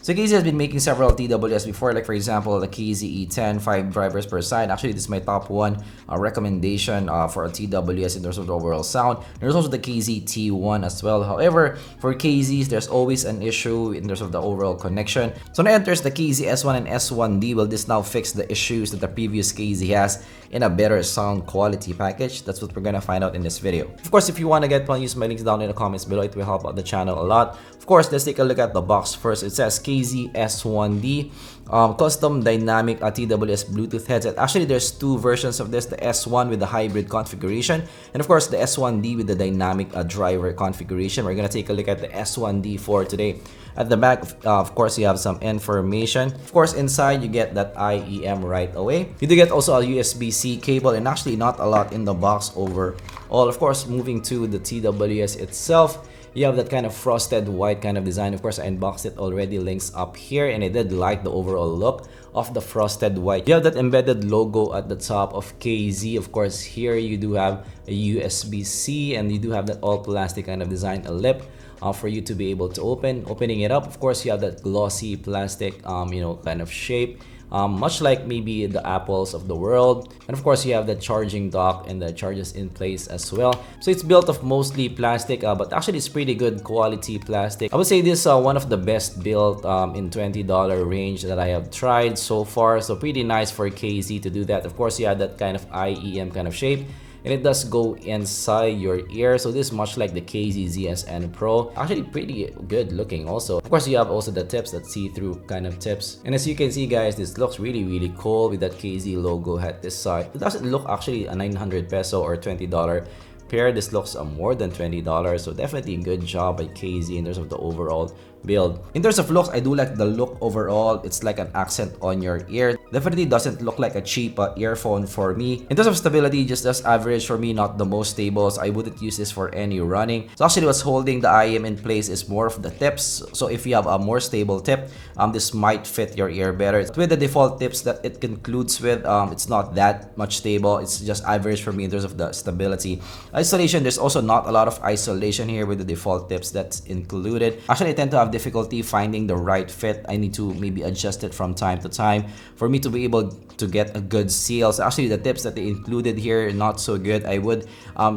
So KZ has been making several TWS before, like for example the KZ E10, 5 drivers per side. Actually, this is my top one recommendation for a TWS in terms of the overall sound. There's also the KZ T1 as well. However, for KZs, there's always an issue in terms of the overall connection. So now enters the KZ S1 and S1D. Will this now fix the issues that the previous KZ has in a better sound quality package? That's what we're gonna find out in this video. Of course, if you want to get one, use my links down in the comments below. It will help out the channel a lot. Of course, let's take a look at the box first. It says KZ S1D custom dynamic TWS Bluetooth headset. Actually, there's two versions of this: the S1 with the hybrid configuration, and of course the S1D with the dynamic driver configuration. We're gonna take a look at the S1D for today. At the back, of course, you have some information. Of course, inside you get that IEM right away. You do get also a USB-C cable, and actually not a lot in the box overall. Of course, moving to the TWS itself, you have that kind of frosted white kind of design. Of course, I unboxed it already, links up here, and I did like the overall look of the frosted white. You have that embedded logo at the top of KZ. Of course, here you do have a USB-C, and you do have that all plastic kind of design, a lip for you to be able to opening it up. Of course, you have that glossy plastic kind of shape, much like maybe the Apples of the world. And of course, you have the charging dock and the charges in place as well. So it's built of mostly plastic, but actually it's pretty good quality plastic. I would say this is one of the best built in $20 range that I have tried so far. So pretty nice for KZ to do that. Of course, you have that kind of IEM kind of shape, and it does go inside your ear. So this is much like the KZ ZSN Pro. Actually pretty good looking also. Of course, you have also the tips, that see-through kind of tips. And as you can see, guys, this looks really cool with that KZ logo at this side. It doesn't look actually a 900 peso or $20 pair. This looks more than $20, so definitely a good job by KZ in terms of the overall build. In terms of looks, I do like the look overall. It's like an accent on your ear. Definitely doesn't look like a cheap earphone for me. In terms of stability, just as average for me, not the most stable, so I wouldn't use this for any running. So actually what's holding the IM in place is more of the tips. So if you have a more stable tip, this might fit your ear better. With the default tips that it concludes with, it's not that much stable. It's just average for me in terms of the stability. Isolation, there's also not a lot of isolation here with the default tips that's included. Actually, I tend to have difficulty finding the right fit. I need to maybe adjust it from time to time for me to be able to get a good seal. So actually the tips that they included here are not so good. I would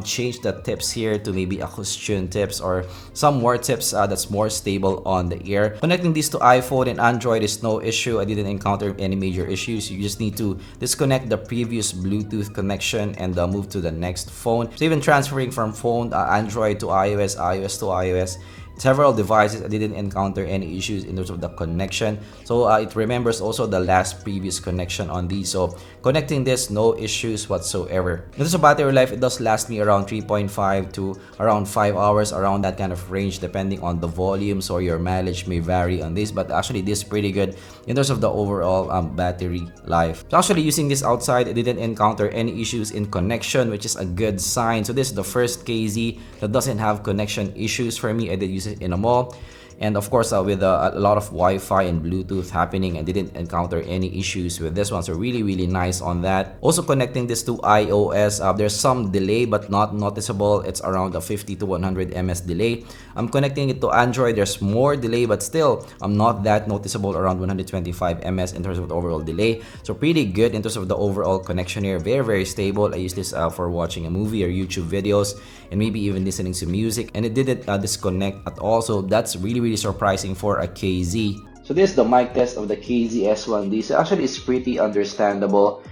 change the tips here to maybe a cushion tips or some more tips that's more stable on the ear. Connecting these to iPhone and Android is no issue. I didn't encounter any major issues. You just need to disconnect the previous Bluetooth connection and move to the next phone. So even transferring from phone Android to iOS, iOS to iOS, several devices, I didn't encounter any issues in terms of the connection. So it remembers also the last previous connection on these. So connecting this, no issues whatsoever. In terms of battery life, it does last me around 3.5 to around 5 hours, around that kind of range, depending on the volume. So your mileage may vary on this, but actually this is pretty good in terms of the overall battery life. So actually using this outside, I didn't encounter any issues in connection, which is a good sign. So this is the first KZ that doesn't have connection issues for me. I did use it in a mall, and of course with a lot of Wi-Fi and Bluetooth happening, I didn't encounter any issues with this one. So really nice on that. Also connecting this to iOS, there's some delay but not noticeable. It's around a 50 to 100 ms delay. I'm connecting it to Android, there's more delay, but still not that noticeable, around 125 ms in terms of the overall delay. So pretty good in terms of the overall connection here. Very stable. I use this for watching a movie or YouTube videos, and maybe even listening to music, and it didn't disconnect at all. So that's really surprising for a KZ. So this is the mic test of the KZ S1D. So actually it's pretty understandable.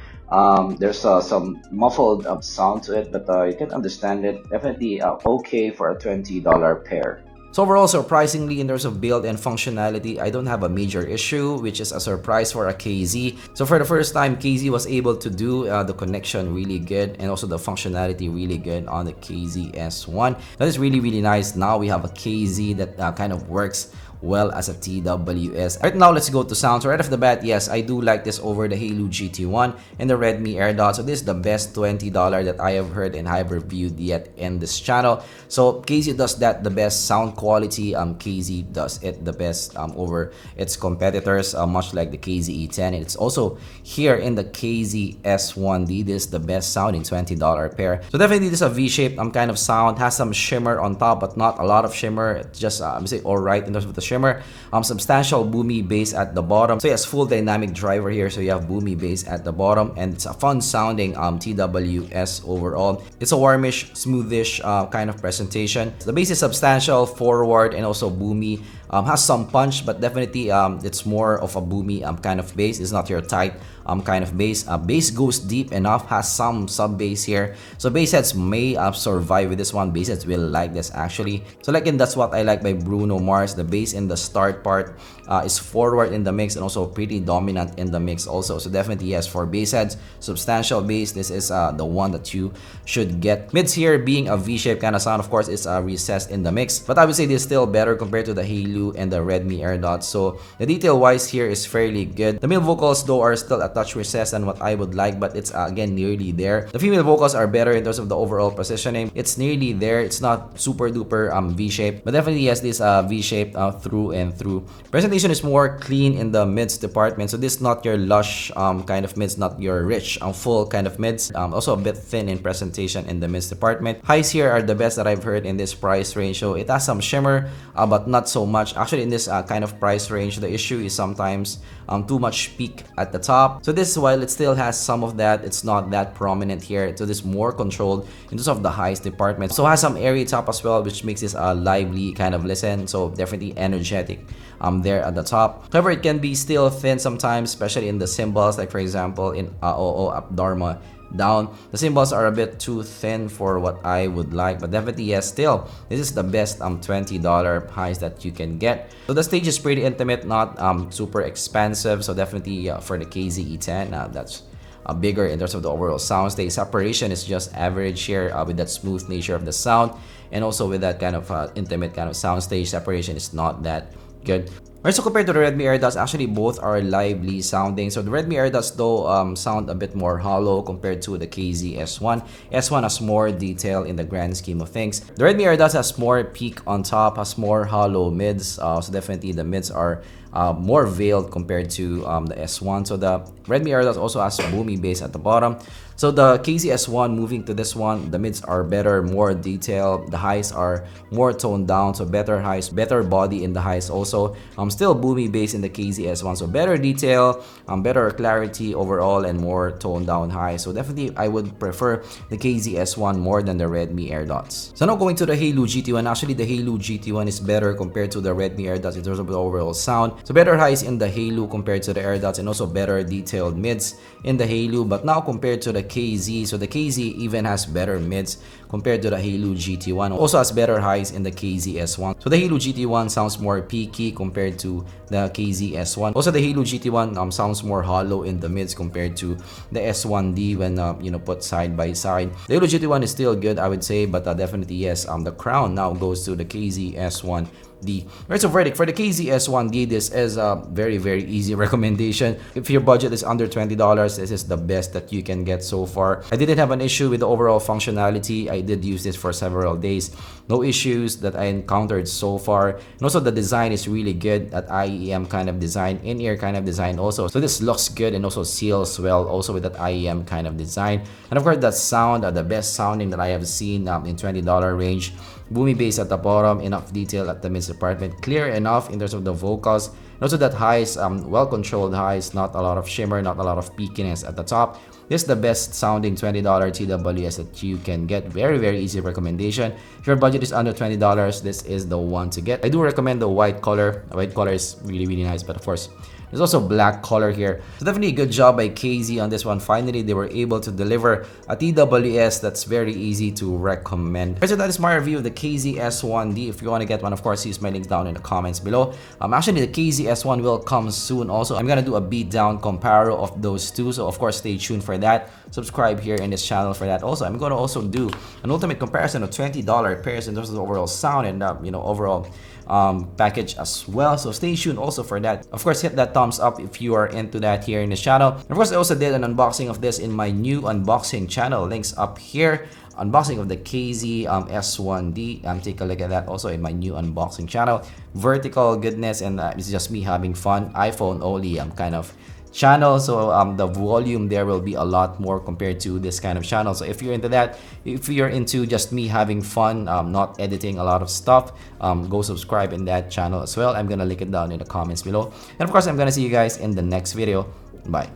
There's some muffled sound to it, but you can understand it. Definitely okay for a $20 pair. So overall, surprisingly, in terms of build and functionality, I don't have a major issue, which is a surprise for a KZ. So for the first time, KZ was able to do the connection really good, and also the functionality really good on the KZ S1. That is really nice. Now we have a KZ that kind of works well as a TWS. Right now, let's go to sound. So right off the bat, yes, I do like this over the Haylou GT1 and the Redmi Airdots. So this is the best $20 that I have heard and have reviewed yet in this channel. So KZ does that the best sound quality. KZ does it the best over its competitors, much like the KZ E10. And it's also here in the KZ S1D. This is the best sounding $20 pair. So definitely this is a V-shape kind of sound. Has some shimmer on top, but not a lot of shimmer. It's just I'm say all right in terms of the shimmer. shimmer. Substantial boomy bass at the bottom. So yes, full dynamic driver here. So you have boomy bass at the bottom, and it's a fun sounding TWS overall. It's a warmish, smoothish kind of presentation. The bass is substantial, forward, and also boomy. Has some punch, but definitely it's more of a boomy kind of bass. It's not your tight kind of bass. Bass goes deep enough, has some sub bass here. So bass heads may survive with this one. Bass heads will like this actually. So like, and that's what I like by Bruno Mars. The bass in the start part is forward in the mix and also pretty dominant in the mix also. So definitely yes, for bass heads, substantial bass, this is the one that you should get. Mids here being a V-shaped kind of sound, of course, it's recessed in the mix, but I would say this is still better compared to the Haylou and the Redmi Airdots. So the detail wise here is fairly good. The male vocals though are still a touch recessed than what I would like, but it's again nearly there. The female vocals are better in terms of the overall positioning. It's nearly there. It's not super duper V-shaped, but definitely yes, this V-shaped through and through. Presentation is more clean in the mids department. So this is not your lush kind of mids, not your rich full kind of mids. Also a bit thin in presentation in the mids department. Highs here are the best that I've heard in this price range. So it has some shimmer, but not so much. Actually, in this kind of price range, the issue is sometimes too much peak at the top. So this, while it still has some of that, it's not that prominent here. So this is more controlled in terms of the highs department. So it has some airy top as well, which makes this a lively kind of listen. So definitely energetic there at the top. However, it can be still thin sometimes, especially in the cymbals, like for example in OO Up Dharma Down. The cymbals are a bit too thin for what I would like, but definitely yes, still this is the best $20 highs that you can get. So the stage is pretty intimate, not super expansive. So definitely for the KZ-E10, that's bigger in terms of the overall sound stage. Separation is just average here with that smooth nature of the sound, and also with that kind of intimate kind of sound stage. Separation is not that good. Alright, so compared to the Redmi Airdots, actually both are lively sounding. So the Redmi Airdots though sound a bit more hollow compared to the KZ S1. S1 has more detail in the grand scheme of things. The Redmi Airdots has more peak on top, has more hollow mids. So definitely the mids are more veiled compared to the S1. So the Redmi Airdots also has boomy bass at the bottom. So the KZ S1 moving to this one, the mids are better, more detail. The highs are more toned down, so better highs, better body in the highs also. Still boomy bass in the KZ S1, so better detail, better clarity overall, and more toned down highs. So definitely I would prefer the KZ S1 more than the Redmi Airdots. So now going to the Haylou GT1, actually the Haylou GT1 is better compared to the Redmi Airdots in terms of the overall sound. So better highs in the Haylou compared to the Airdots, and also better detailed mids in the Haylou. But now compared to the KZ, so the KZ even has better mids compared to the Haylou GT1. Also has better highs in the KZ S1. So the Haylou GT1 sounds more peaky compared to the KZ S1. Also the Haylou GT1 sounds more hollow in the mids compared to the S1D when put side by side. The Haylou GT1 is still good, I would say, but definitely yes, the crown now goes to the KZ S1D. Right, so verdict for the KZ S1D, this is a very easy recommendation. If your budget is under $20, this is the best that you can get so far. I didn't have an issue with the overall functionality. I did use this for several days. No issues that I encountered so far. And also the design is really good, that IEM kind of design, in-ear kind of design also. So this looks good and also seals well also with that IEM kind of design. And of course the sound, the best sounding that I have seen in $20 range. Boomy bass at the bottom, enough detail at the mids department, clear enough in terms of the vocals, and also that highs, well controlled highs, not a lot of shimmer, not a lot of peakiness at the top. This is the best sounding $20 TWS that you can get. Very easy recommendation. If your budget is under $20, this is the one to get. I do recommend the white color. The white color is really nice, but of course there's also black color here. So definitely a good job by KZ on this one. Finally, they were able to deliver a TWS that's very easy to recommend. So that is my review of the KZ S1D. If you want to get one, of course, use my links down in the comments below. Actually, the KZ S1 will come soon also. I'm gonna do a beat down comparo of those two. So of course, stay tuned for that. Subscribe here in this channel for that. Also, I'm gonna also do an ultimate comparison of $20 pairs in terms of the overall sound and overall package as well. So stay tuned also for that. Of course, hit that thumbs up if you are into that here in the channel. And of course, I also did an unboxing of this in my new unboxing channel. Links up here. Unboxing of the KZ S1D. Take a look at that also in my new unboxing channel. Vertical goodness, and it's just me having fun. iPhone only kind of channel, so the volume there will be a lot more compared to this kind of channel. So if you're into that, if you're into just me having fun, not editing a lot of stuff, go subscribe in that channel as well. I'm gonna link it down in the comments below, and of course I'm gonna see you guys in the next video. Bye.